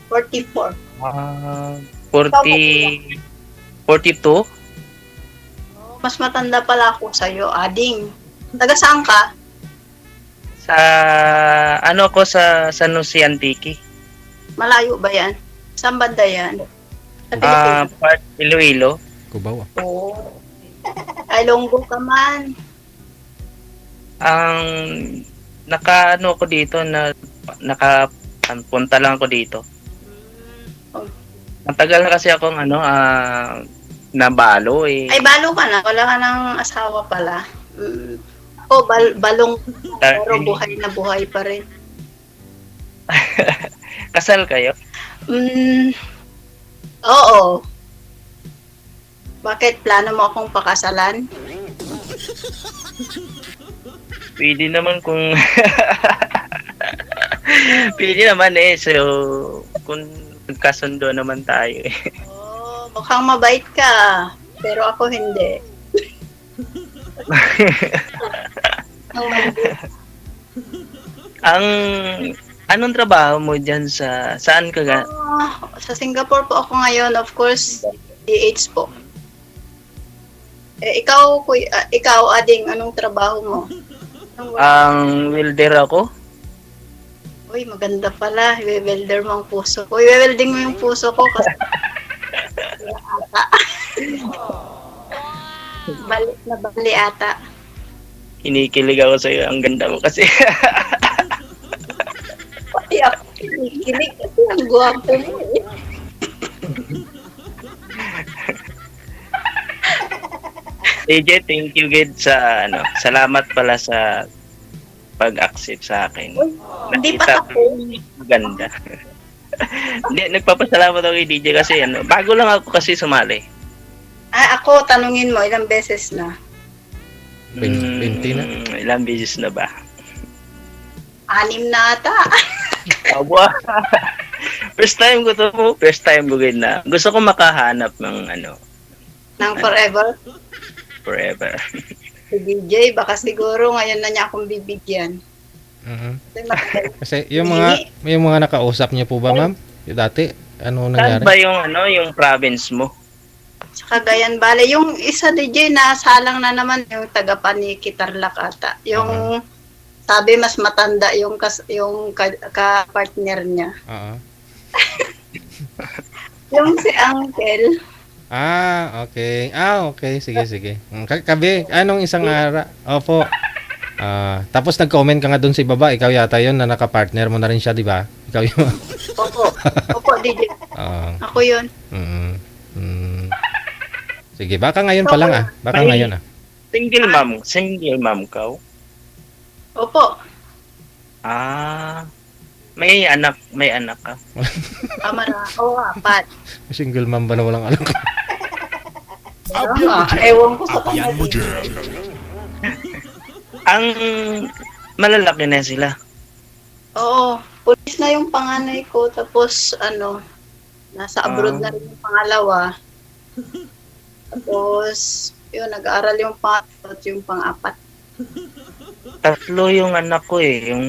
44. Ah, Ikaw po kuya? 40, 42? Oh, mas matanda pala ako sa'yo, Ading. Taga saan ka? Sa ano ko sa San Jose Antique. Malayo ba yan? Saan banda yan? Sa Pilipinas? Part Iloilo. Cubao ah. Oo. Ay, Longgo ka man. Ang naka-ano ko dito na punta lang ako dito. Oh. Matagal na kasi akong nabalo eh. Ay, balo ka na. Wala ka ng asawa pala. Ako, balong pero buhay na buhay pa rin. Kasal kayo? Oo. Bakit? Plano mo akong pakasalan? Pwede naman kung pwede naman eh. So, kung nagkasundo naman tayo eh. Oh, mukhang mabait ka. Pero ako hindi. Ang anong trabaho mo diyan saan ka ga? Sa Singapore po ako ngayon, of course, DH po. Ikaw, Ading, anong trabaho mo? Ang welder ako. Uy, maganda pala. I-welder mo ang puso ko. I-welding mo yung puso ko kasi ata. Balik na bali ata. Kinikilig ako sa iyo. Ang ganda mo kasi. Pati ako kinikilig kasi ang gwapo mo eh. AJ, thank you Gid sa salamat pala sa pag-accept sa akin. Uy, hindi pa Nakita ako. maganda. Hindi, nagpapasalamat ako kay DJ kasi bago lang ako kasi sumali. Ako, tanungin mo, ilang beses na? 20 na. Ilang beses na ba? 6 na ata. Aba. First time ko Gid na. Gusto ko makahanap ng Nang forever. forever. Si DJ, baka siguro ngayon na niya akong bibigyan. Kasi matagal. Kasi yung mga nakausap niyo po ba, ma'am? Yung dati, ano Saan nangyari? ba yung province mo? Sa Cagayan Valley. Yung isa DJ na salang na naman yung taga Paniki Tarlac ata. Yung sabi mas matanda yung ka-partner niya. Oo. Yung si Uncle. Okay. Okay. Sige. Kabi, anong isang ara? Opo. Tapos nag-comment ka nga doon sa baba. Ikaw yata yun na naka-partner mo na rin siya, di ba? Ikaw yun. Opo, DJ. Ako yun. Sige, baka ngayon pa lang Baka ngayon Single mom ka? Opo. May anak ka? Apat. Single mom ba na walang alam? Ewan ko sa kanya. Ang malalaki na sila. Oo. Pulis na yung panganay ko. Tapos, nasa abroad na rin yung pangalawa. Tapos, yun, nag-aaral yung pangatlo at yung pang-apat. 3 yung anak ko eh. Yung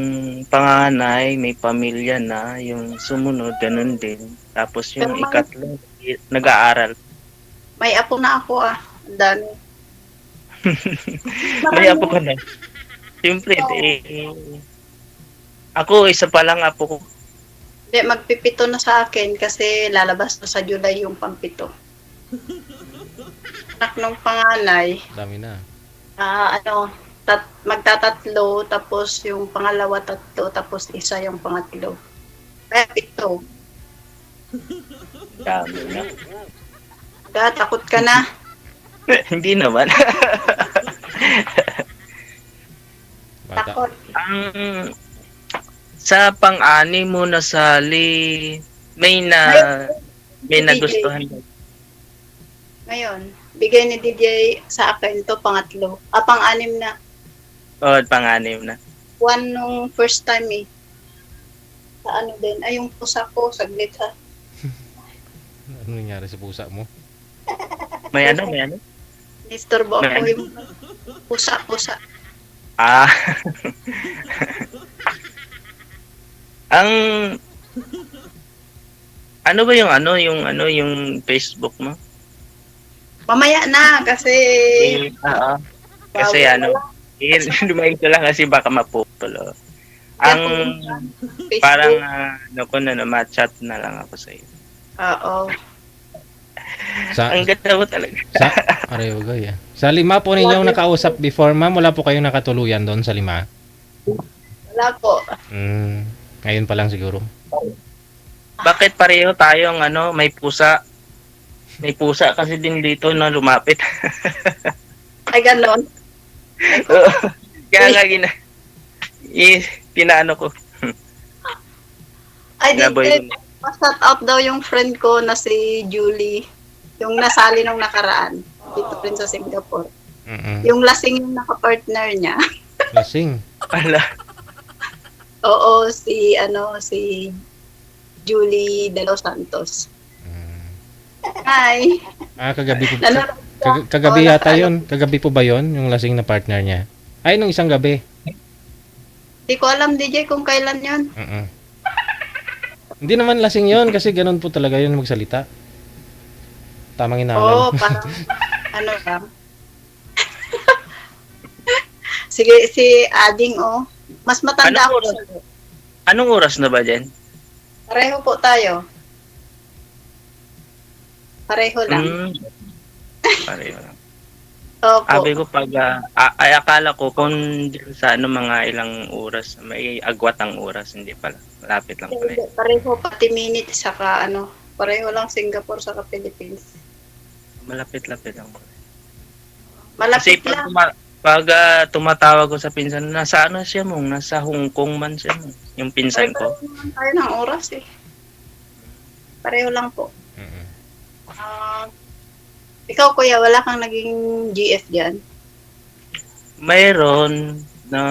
panganay, may pamilya na. Yung sumunod, ganun din. Tapos yung ikatlo, nag-aaral. May apo na ako Ang dami. May apo ka na. Siyempre, ako, isa pa lang apo ko. Hindi, magpipito na sa akin kasi lalabas na sa July yung pampito. Anak ng panganay, Dami na. magtatatlo, tapos yung pangalawa 3, tapos isa yung pangatlo. Kaya 7. Dami na. Takot ka na. Hindi naman. Bata. Takot. Sa pang-ani mo nasali, may nagustuhan. Ngayon, bigay ni DJ sa akin to pangatlo. Pang-anim na. Pang-anim na. 1 nung first time eh. Sa din. Yung pusa ko, saglit ha. Ano nangyari sa pusa mo? May ano? Nistorbo ako yung pusa. Ang Ano ba yung Facebook mo? Mamaya na kasi Oo. Kasi bawal lumayo ko lang kasi baka maputulo. Ang Facebook. parang ma-chat na lang ako sa iyo. Oo. Sa Ang ganda mo talaga. sa Areho gaya. Sa 5 po ninyong nakausap before, ma'am, wala po kayong nakatuluyan doon sa 5? Wala po. Ngayon pa lang siguro. Bakit pareho tayong may pusa? May pusa kasi din dito na lumapit. Ay, ganon. Kaya nga pinaano ko. Ay, Naboy. shout out daw yung friend ko na si Julie. Yung nasali nung nakaraan. Dito rin sa Singapore. Yung lasing yung nakapartner niya. Lasing. Ala. Oo, si Julie De Los Santos. Hi. Kagabi po. Nanonood siya. Kagabi Oo, yata yun. Kagabi po ba yun? Yung lasing na partner niya? Ay, nung isang gabi. Hindi ko alam, DJ, kung kailan yun. Hindi naman lasing yun kasi ganun po talaga yun magsalita. Tamang Oo, inalam. parang lang. Sige, si Ading, mas matanda ako. Anong oras na ba dyan? Pareho po tayo. Pareho lang. Pareho lang. Opo. Sabi ko akala ko kung sa mga ilang oras, may agwat ang oras, hindi pala. Malapit lang pala. Pareho pati minute saka pareho lang Singapore saka Philippines. Malapit-lapit lang pala. Malapit Kasi lang. pag tumatawag ko sa pinsan, nasa siya mo? Nasa Hong Kong man siya mo. Yung pinsan ko. Pareho naman tayo ng oras eh. Pareho lang po. Ikaw kuya, wala kang naging GF dyan? Mayroon na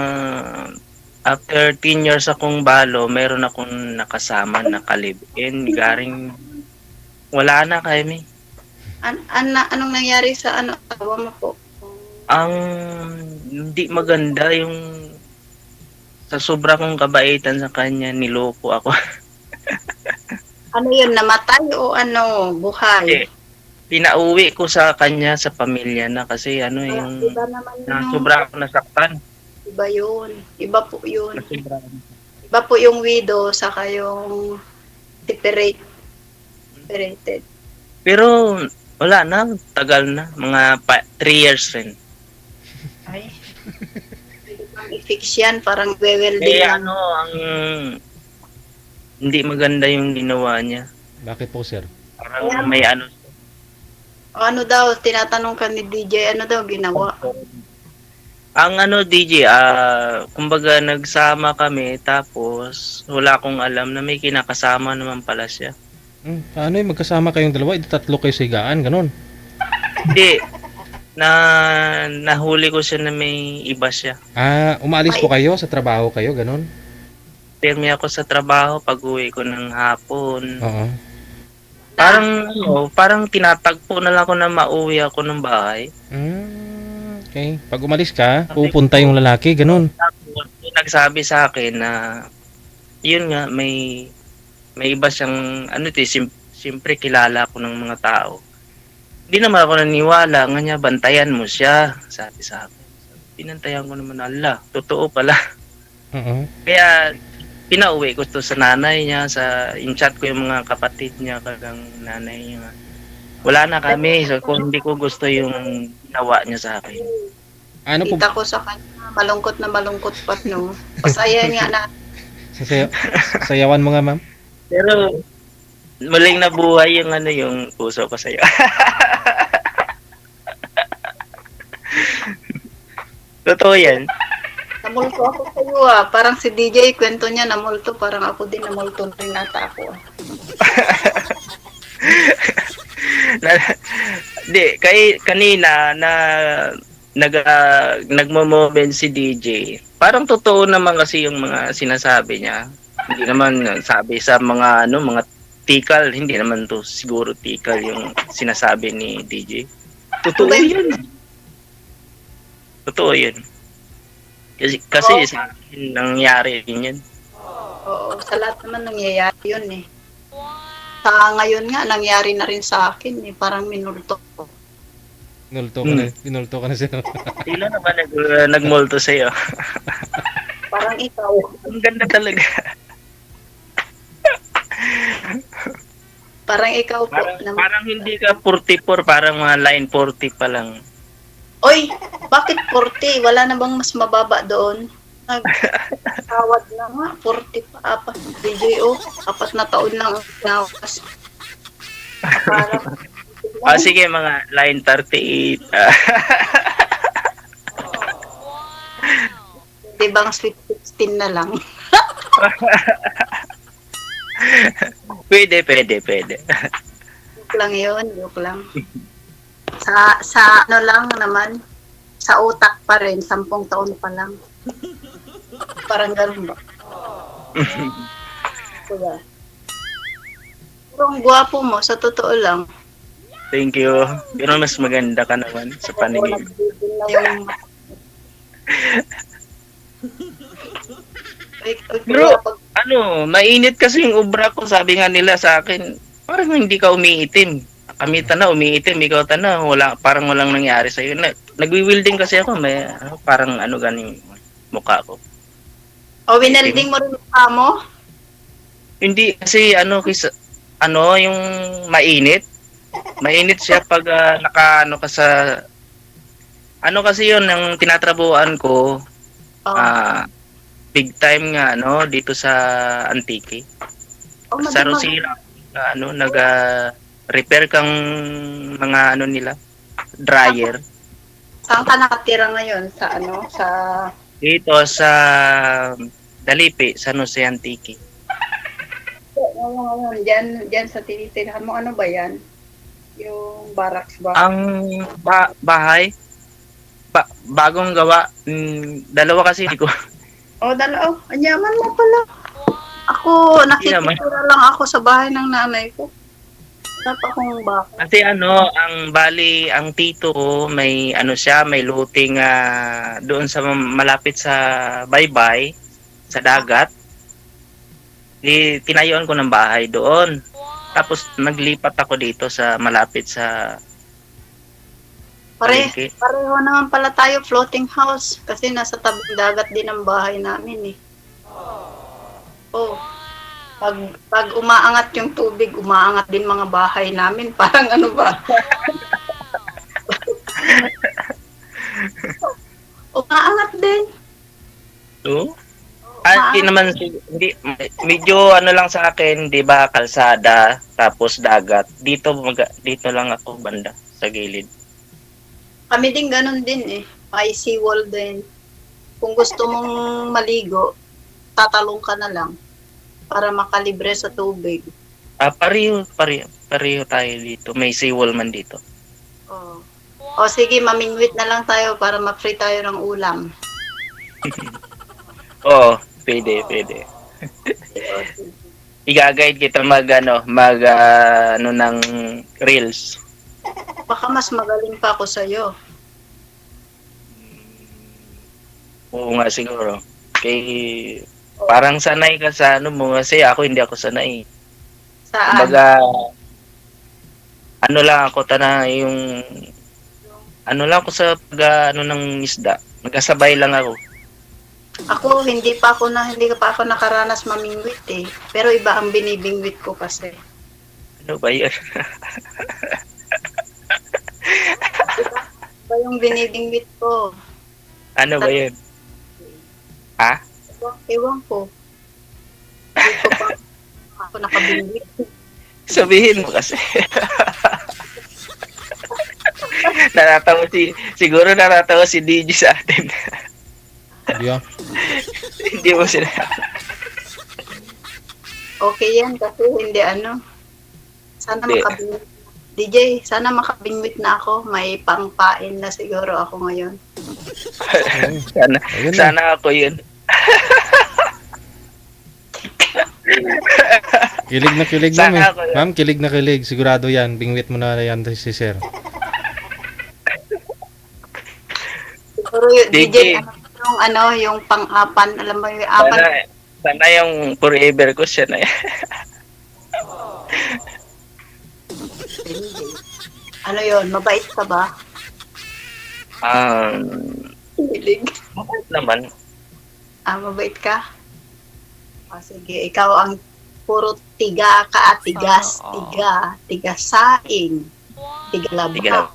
after 10 years akong balo, mayroon akong nakasama na kalibin. Garing wala na kami. Anong nangyari sa asawa mo po? Ang hindi maganda yung sa sobra kong kabaitan sa kanya, niloko ako. Ano yun, namatay o buhay? Pinauwi ko sa kanya sa pamilya na kasi yung Iba naman yun. sobra ako nasaktan. Iba yun. Iba po yun. Sobra. Iba po yung widow saka yung separated. Pero wala na, tagal na, mga 3 years rin. Ay. I-fix yan, parang welding lang. Ang hindi maganda yung ginawa niya. Bakit po, sir? Parang may Ano daw, tinatanong ka ni DJ, ano daw ginawa? Ang DJ, kumbaga nagsama kami tapos wala akong alam na may kinakasama naman pala siya. Paano yung magkasama kayong dalawa? Tatlo kayo sa higaan, ganun? Hindi. Nahuli ko siya na may iba siya. Umaalis po kayo sa trabaho kayo, ganun? Pirmi ako sa trabaho pag-uwi ko ng hapon. Oo. Parang tinatagpo na lang ako na mauwi ako ng bahay. Okay. Pag umalis ka, pupunta yung lalaki, ganun. Tapos, nagsabi sa akin na yun nga, may iba siyang siyempre kilala ko ng mga tao. Hindi naman ako naniwala, nga bantayan mo siya, sabi sa akin. Pinantayan ko naman, totoo pala. Kaya pinauwi ko to sa nanay niya, in-chat ko yung mga kapatid niya, kagang nanay niya. Wala na kami, so kung hindi ko gusto yung ginawa niya sa akin. Kita ko sa kanya, malungkot na malungkot pa, no? Pasaya nga na. Sayawan mo nga, ma'am. Pero muling nabuhay yung puso ko sa'yo. Totoo yan. Namulto ako sa iyo Parang si DJ, kwento niya namulto. Parang ako din namulto rin nata ako kanina na nagmo-moment si DJ. Parang totoo naman kasi yung mga sinasabi niya. Hindi naman sabi sa mga mga tikal, hindi naman to siguro tikal yung sinasabi ni DJ. Totoo yun. Totoo yun. Kasi sa akin nangyari din yun. Oo, sa lahat naman nangyayari yun eh. Sa ngayon nga, nangyari na rin sa akin eh. Parang minulto ko. Pinulto ka na siya. Sino naman nagmulto sa'yo? Parang ikaw. Ang ganda talaga. Parang ikaw po. Parang hindi ka 44, parang mga line 40 pa lang. Oy, bakit 40? Wala na bang mas mababa doon? Nagtawad na nga, 40 pa, apat. DJ, 4 na taon lang ang pinawas. Parang, Sige, mga line 38. di bang sweet 16 na lang? Pwede. Joke lang yun, joke lang. Sa ano lang naman, sa utak pa rin, 10 taon pa lang. Parang ganun ba? Diba? Pero ang gwapo mo, sa totoo lang. Thank you. Pero mas maganda ka naman sa paningin. Nagbibigil na yung... Bro, mainit kasi yung ubra ko. Sabi nga nila sa akin, parang hindi ka umiitim. Kami tana umiitim, ikaw tana parang walang nangyari sa iyo. Nagwi-welding kasi ako, may parang ganing mukha ko. O, winelding mo rin mukha mo? Hindi kasi yung mainit. Mainit siya pag naka ka sa kasi yun ang tinatrabuhan ko. Big time nga dito sa Antique. Sa Rosira repair kang mga nila dryer. Saan ka nakatira ngayon? Sa Dito sa Dalipi, sa Jose Antique. Ngayon, diyan sa tinitirhan mo, ano ba yan? Yung barracks ba? Ang bahay bagong gawa, dalawa kasi ko. Dalawa. Anyaman mo pala. Ako, nakikitira lang ako sa bahay ng nanay ko. Wala pa akong baka. Kasi ang tito ko may may luting doon sa malapit sa Baybay, sa dagat. Tinayuan ko ng bahay doon. Tapos naglipat ako dito sa malapit sa Pareho naman pala tayo, floating house. Kasi nasa tabing dagat din ang bahay namin eh. Pag umaangat yung tubig, umaangat din mga bahay namin. Parang ano ba? Umaangat din. So? Hindi naman, medyo lang sa akin, di ba, kalsada, tapos dagat. Dito lang ako banda, sa gilid. Kami din ganun din eh. May seawall din. Kung gusto mong maligo, tatalong ka na lang para makalibre sa tubig. Pareho tayo dito. May seawall man dito. O sige, mamingwit na lang tayo para ma-free tayo ng ulam. Pwede. I-guide kita ng reels. Baka mas magaling pa ako sa'yo. Oo nga siguro. Parang sanay ka sa mo kasi ako hindi ako sanay. Saan? Lang ako yung lang ako sa ng isda. Nagkasabay lang ako. Ako, hindi pa ako nakaranas mamingwit eh. Pero iba ang binibingwit ko kasi. Ano ba yun? Iba yung binibingwit ko. Ano ba yun? Ha? Ewan ko. Hindi ko pa ako nakabingwit. Sabihin mo kasi. Siguro naratawa si DJ sa atin. Yeah. Hindi mo sila. Okay yan kasi hindi sana makabingwit. DJ, sana makabingwit na ako. May pangpain na siguro ako ngayon. Sana ako yun. Kilig na kilig, ma'am. Ma'am, kilig na kilig. Sigurado yan. Bingwit mo na yan si sir. Siguro DJ, yung pang-apan. Alam mo yung apan? Sana yung forever ko siya na yan. Hindi. Ano yon? Mabait ka ba? Hilig. Mabait naman. Mabait ka? Sige. Ikaw ang puro tiga ka at tigas. Tiga saing. Tiga Tiga laba. laba.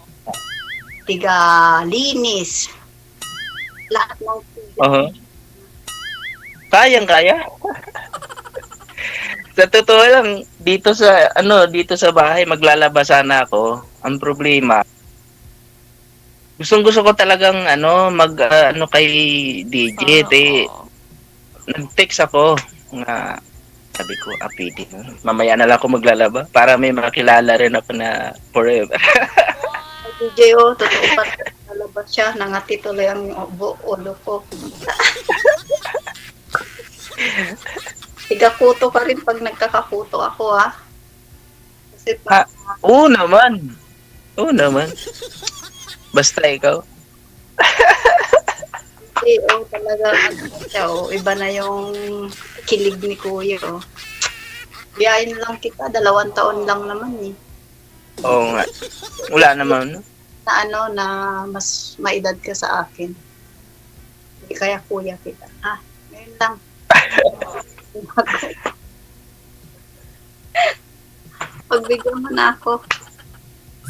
Tiga linis. Lahat ng tiga. Kayang-kaya. Sa totoo lang, dito sa bahay maglalaba sana ako. Ang problema, gustong-gusto ko talagang kay DJ. Nag-text ako nga sabi ko, pwede na. Mamaya na lang ako maglalaba para may makilala rin ako na forever. DJ, totoo pa. Lalabas siya. Nangati tuloy ang ulo ko. Tiga-kuto ka rin pag nagkakakuto ako, ha? Kasi Oo naman. Basta ikaw. talaga, siya, iba na yung kilig ni Kuya, Biyahin lang kita, 2 taon lang naman, Oo nga. Wala naman. Na mas maedad ka sa akin. Hindi kaya Kuya kita. Ngayon lang. Pagbigyan mo na ako.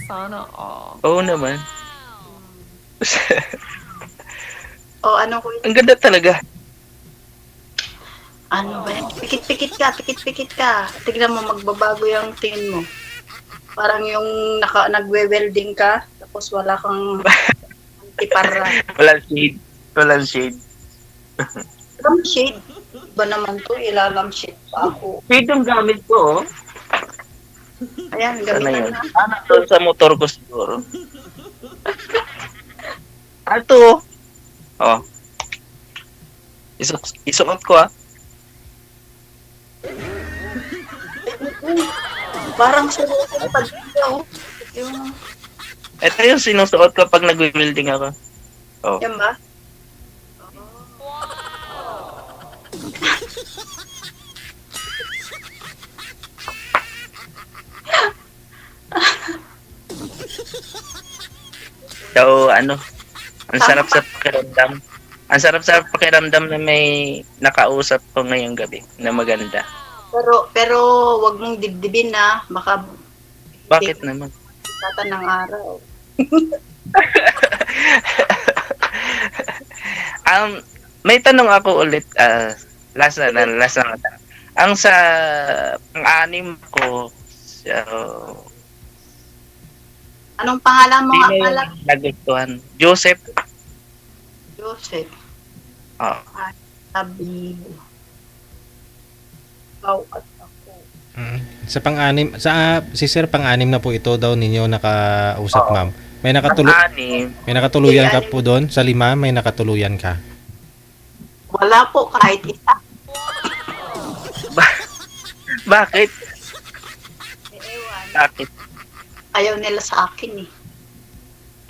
Sana all. Oo naman. Ano Kuya? Ang ganda talaga. Ano ba yan? Pikit-pikit ka. Tignan mo, magbabago yung tingin mo. Parang yung nagwe-welding ka, tapos wala kang antipara. Walang shade. Lampshade. Iba naman to, ilalamshade pa ako. Shade yung gamit ko, Ayan, Sana gamitan yun? na. Doon sa motor ko siguro. Ito. Isuot ko, Parang surutin pag yung, Ito yung sinusuot ko pag nag-welding ako. yan ba? So, ang sarap sa pakiramdam. Ang sarap sa pakiramdam na may nakausap ko ngayong gabi na maganda. Pero wag mong dibdibin na, baka Bakit naman? tata ng araw. May tanong ako ulit. Last na. Ang sa pang-anim ko, Anong pangalan mo nga hindi pala? na nagustuhan. Joseph. Joseph. Oh. Sabi. Ikaw at ako. Sa pang-anim, si Sir pang-anim na po ito daw ninyo nakausap, Oo. ma'am. May Pang-anim. nakatuluyan ka Anim. po doon? Sa 5, may nakatuluyan ka? Wala po kahit isa. Bakit? Ewan. Bakit? Ayaw nila sa akin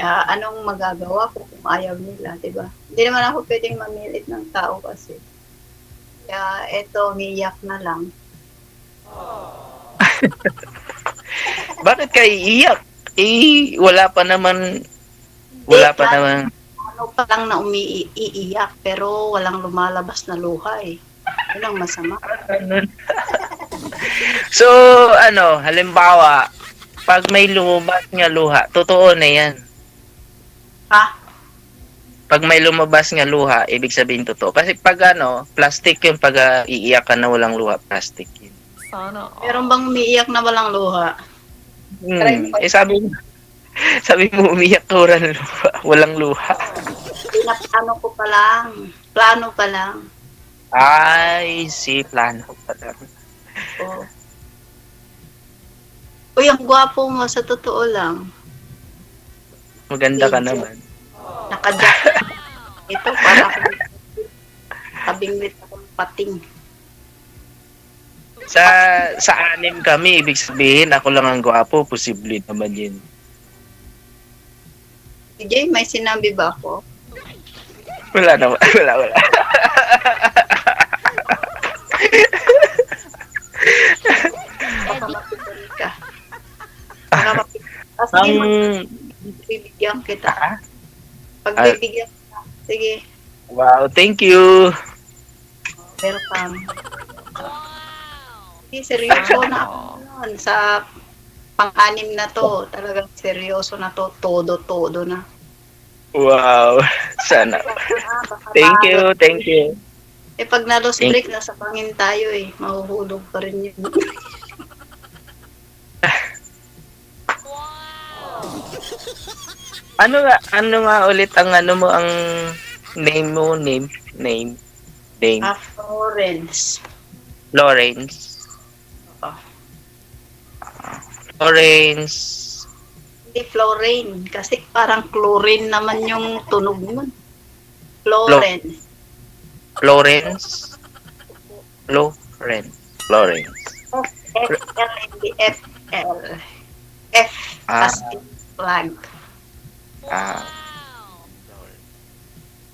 anong magagawa ko kung ayaw nila, di ba? Hindi naman ako pwedeng mamilit ng tao kasi. Kaya eto, umiiyak na lang. Bakit ka iiyak? Wala pa naman. Ano pa lang na umiiyak pero walang lumalabas na luha Yun ang masama. So, halimbawa, pag may lumabas nga luha, totoo na yan. Ha? Pag may lumabas nga luha, ibig sabihin totoo. Kasi pag plastic yung pag iiyak ka na walang luha, plastic yun. Sana all. Meron bang umiiyak na walang luha? Sabi mo umiyak ka walang luha. Pinaplano ko pa lang. Plano pa lang. Ay, si plano pa lang. Oh. Uy, ang gwapo mo sa totoo lang. Maganda ka Thank you. naman. Naka-jacket. Ito, para akong kabingwit akong pating. Sa anim kami, ibig sabihin, ako lang ang gwapo, posible naman yun. DJ, may sinabi ba ako? Wala naman, wala. Baka sige, Ang magbibigyan kita. Ah? Pagbibigyan kita. Sige, wow, thank you. welcome. Sige, seryoso na ako nun. Sa pang-anim na to, talagang seryoso na to. Todo na. Wow, sana. Thank you, thank you. Eh, pag na-lost Thank break, nasa pangin tayo eh. Mahuhulog pa rin yun. Ano nga ulit ang ano mo, ang name mo, name, Florence. Lawrence. Oo. Lawrence. Hindi Florine. Kasi parang chlorine naman yung tunog mo. Florence. Lawrence. Lawrence. F-L-N-D-F-L. F as in flag. Ah,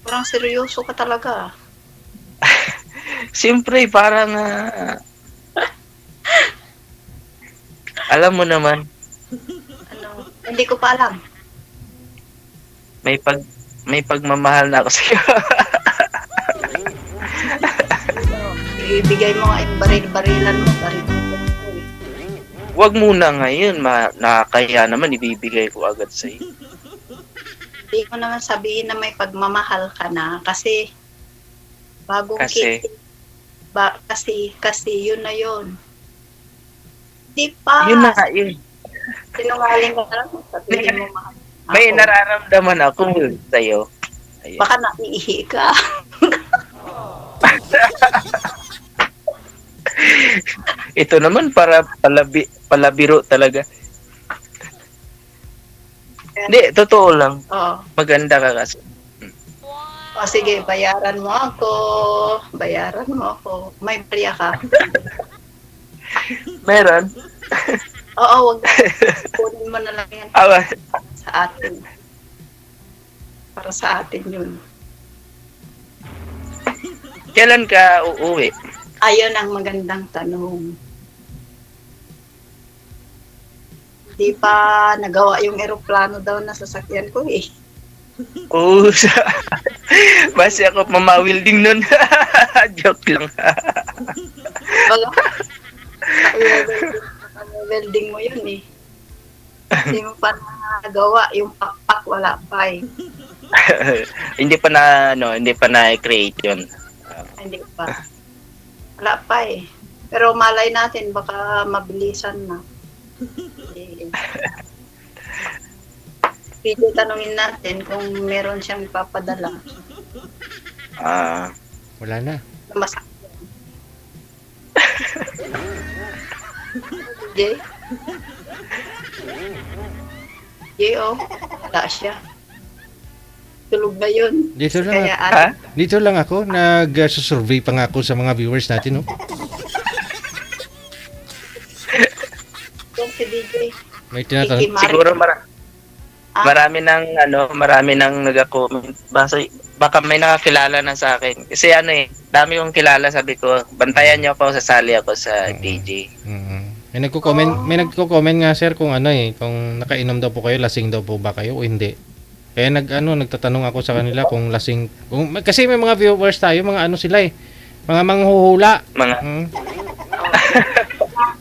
Parang seryoso ka talaga. siyempre parang alam mo naman, Ano, hindi ko pa alam. may pagmamahal na ako sa iyo. Ibigay mo nga yung baril-barilan mo. Baril-barilan mo eh. Wag muna ngayon, nakakaya naman ibibigay ko agad sa iyo. Hindi ko naman sabihin na may pagmamahal ka na kasi bagong Kasi? kasi yun na yun. Di pa. Yun na nga yun. Sinungaling ka lang. Sabihin mo mahal May ako. nararamdaman ako sa iyo. Ayun. Baka naiihi ka. Ito naman para palabiro talaga. Hindi, totoo lang. Oo. Maganda ka kasi. O sige, bayaran mo ako. Bayaran mo ako. May barya ka. Meron. Oo, wag na. Kunin mo na lang yan Awa. sa atin. Para sa atin yun. Kailan ka uuwi? Ayun ang magandang tanong. Hindi pa nagawa yung eroplano daw na sasakyan ko eh. Oo. Basi ako mamawilding nun. Joke lang. Wala. Welding mo yun eh. Hindi mo pa nagawa. Yung pakpak wala pa eh. hindi pa na-create yun. Hindi pa. Wala pa eh. Pero malay natin, baka mabilisan na. Eh, Pili tanungin natin kung meron siyang ipapadala. Ah, Wala na. Na masakyan. Jay? Jay, oh. Wala siya. Tulog na yun. Dito lang, Kaya ha? dito lang ako. Nag-survey pa nga ako sa mga viewers natin, no? Yan si DJ. May tinatanong. Kiki Mari. siguro Ah. marami nang nag-comment. Baka may nakakilala na sa akin. Kasi dami kong kilala, sabi ko, bantayan niyo ako, sasali ako sa DJ. May nagko-comment nga sir kung kung nakainom daw po kayo, lasing daw po ba kayo o hindi. Kaya nagtatanong ako sa kanila kung lasing, kasi may mga viewers tayo, mga sila mga manghuhula. Mga Mm.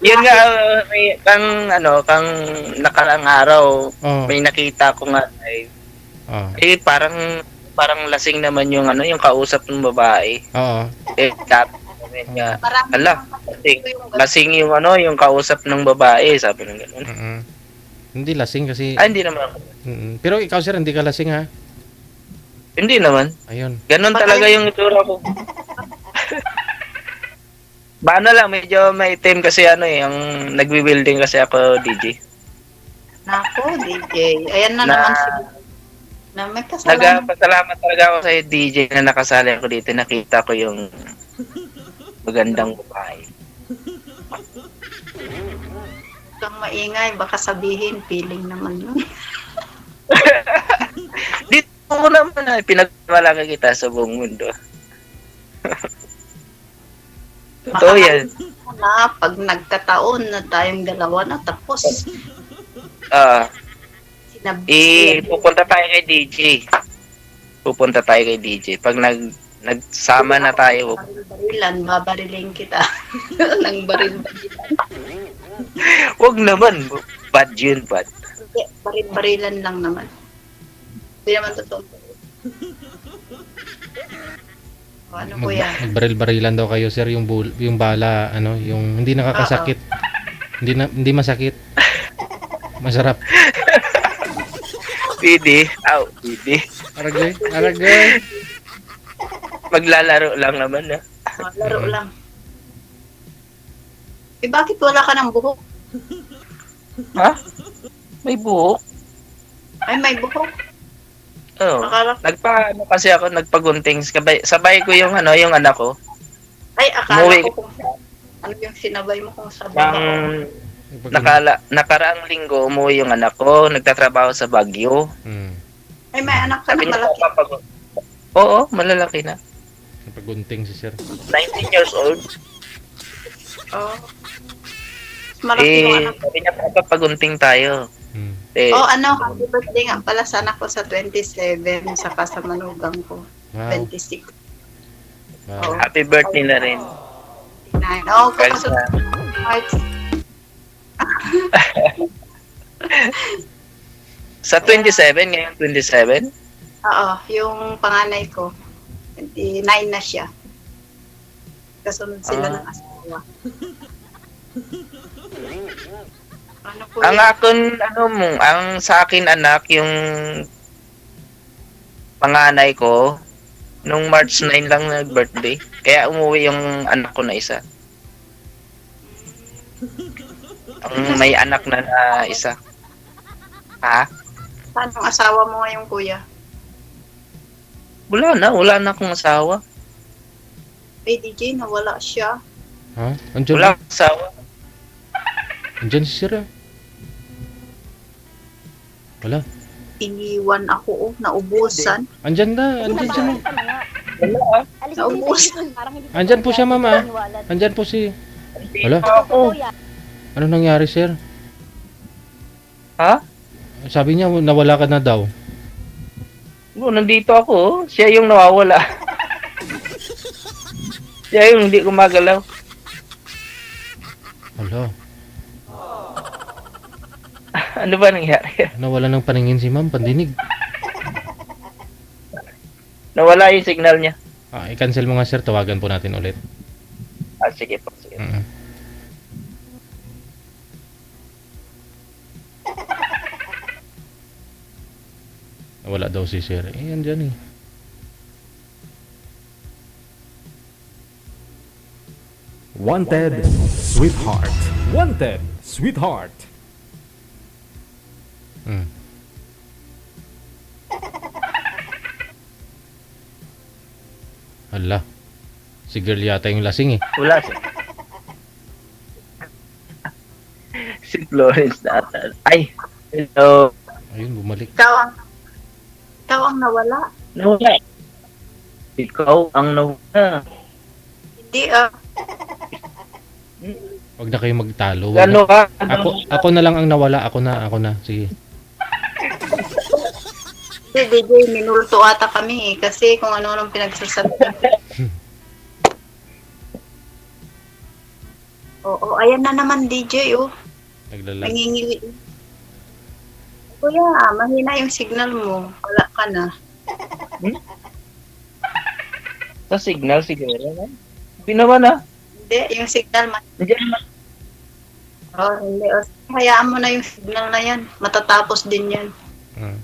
Yun nga, kang nakarang araw, Oh. may nakita ko nga, Oh. parang lasing naman yung kausap ng babae. Oo. Dapat nga, Marami ala, lasing yung yung kausap ng babae, sabi ng gano'n. Mm-mm. Hindi lasing kasi. Hindi naman ako. Pero ikaw sir, hindi ka lasing ha. Hindi naman. Ayun. Ganon talaga yung itsura ko. Bano lang, medyo maitim kasi ang nagwi-welding kasi ako, DJ. Nako, DJ. Ayan na Na- naman si na may kasalanan. Nagpasalamat talaga ako sa DJ na nakasali ako dito. Nakita ko yung magandang babae. Kang maingay, baka sabihin, feeling naman yun. Dito ko naman pinagmalaki kita sa buong mundo. Totoo yan. Na, pag nagkataon na tayong dalawa na tapos, Ah, Pupunta tayo kay DJ. Pupunta tayo kay DJ. Pag nagsama na tayo, Barilan, babariling kita. Nang baril-barilan. wag naman. Bad yun, bad. Hindi, baril-barilan lang naman. Hindi naman totoo. O, ano po yan? Magbaril-barilan daw kayo, sir, yung bala, ano, yung hindi nakakasakit. Hindi masakit. Masarap. Pwede. Pwede. Aragay. Maglalaro lang naman, ha? Laro lang. Eh, bakit wala ka ng buhok? Ha? May buhok? Ay, may buhok. Oo. Akala, Kasi ako, nagpagunting. Sabay ko yung anak ko. ay, akala Umuwi. ko kung ano yung sinabay mo kung sa Nang nakaraang linggo, umuwi yung anak ko. Nagtatrabaho sa Baguio. Ay, may anak ka na Sabi niya, malaki. Oo, malalaki na. Pagunting si sir. 19 years old. Oh. Malaki yung anak. Sabi niya, papagunting tayo. Oh, ano, happy birthday nga pala sa anak ko sa 27, saka sa manugang ko, Wow. 26. Wow. Happy birthday na rin. Oh, kaso March. Sa 27, ngayon 27? Oo, yung panganay ko, 29 na siya. Kasunod sila ng asawa. Ano po Ang yan? akon, ang sa akin anak, yung panganay ko, nung March 9 lang nag-birthday. Kaya umuwi yung anak ko na isa. Ang may anak na isa. Ha? Saan ang asawa mo ngayon, kuya? Hmm. Wala na akong asawa. Hey, DJ, nawala siya. Ha? Andyan, Wala akong asawa. andyan si sir. Wala. Iniwan ako, oh, naubusan. Andyan siya. Naubusan. Andyan po siya, mama. Andyan po si... Wala. Ano nangyari, sir? Ha? Sabi niya, nawala ka na daw. Nandito ako. Siya yung nawawala. Siya yung hindi gumagalaw. Wala. Ano ba nangyari? Nawala ng paningin si ma'am, pandinig. Nawala yung signal niya. I-cancel mo nga, sir. Tawagan po natin ulit. Sige po. Sige. Mm-mm. Nawala daw si sir. Andyan eh. Wanted, sweetheart. Wanted, sweetheart. Mm. Hala. Si girl yata yung lasing eh. Wala siya. Si Florence Natal. Ay! Hello! Ayun, bumalik. Ikaw ang nawala. Nawala. Ikaw ang nawala. Hindi, Huwag na kayo magtalo. Wag na- Ano ka? Ako na lang ang nawala. Ako na. Sige. Hindi, DJ, minulto ata kami eh. Kasi kung ano-anong pinagsasabi. Oo, ayan na naman DJ, oh. Naglalag. Nangingiwi. Kuya, mahina yung signal mo. Wala ka na. Sa signal siguro. Hindi naman Hindi, yung signal, Nandiyan naman. hindi. O, hayaan mo na yung signal na yan. Matatapos din yan. Mm.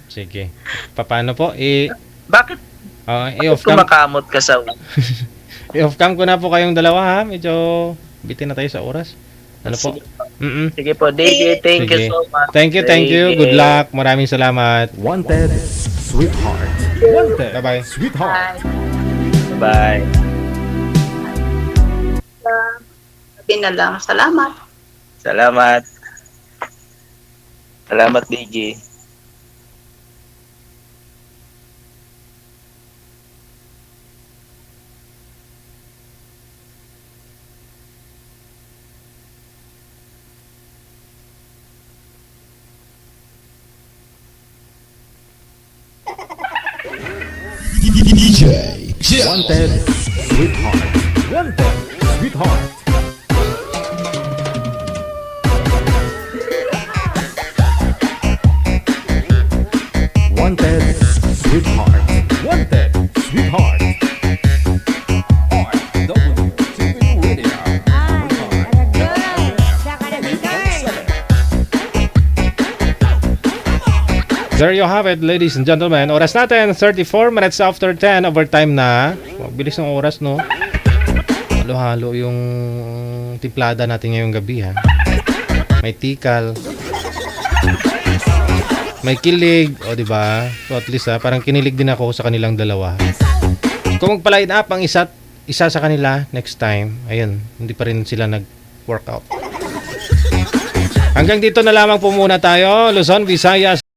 Sige. Paano po? Bakit I-off cam. kumakamot ka sa... I-off cam ko na po kayong dalawa ha. Medyo bitin na tayo sa oras. Ano po? Sige. Mm-mm. Sige po, DJ. Thank Sige. you so much. Thank you. Good luck. Maraming salamat. Wanted, sweetheart. Wanted, Bye-bye. sweetheart. Bye. Sabi na lang, salamat. Salamat. Salamat, DJ. DJ Chill. Wanted, Sweetheart. Wanted, Sweetheart. Wanted, Sweetheart. Wanted, Sweetheart. RWTV Radio. There you have it, ladies and gentlemen. Oras natin, 34 minutes after 10. Overtime na. Bilis ng oras, no? Halo-halo yung timplada natin ngayong gabi, ha? May tikal. May kilig. O, diba? So, at least, ha? Parang kinilig din ako sa kanilang dalawa. Kung magpa-line up ang isa sa kanila next time, ayun, hindi pa rin sila nag-workout. Hanggang dito na lamang po muna tayo. Luzon, Visayas,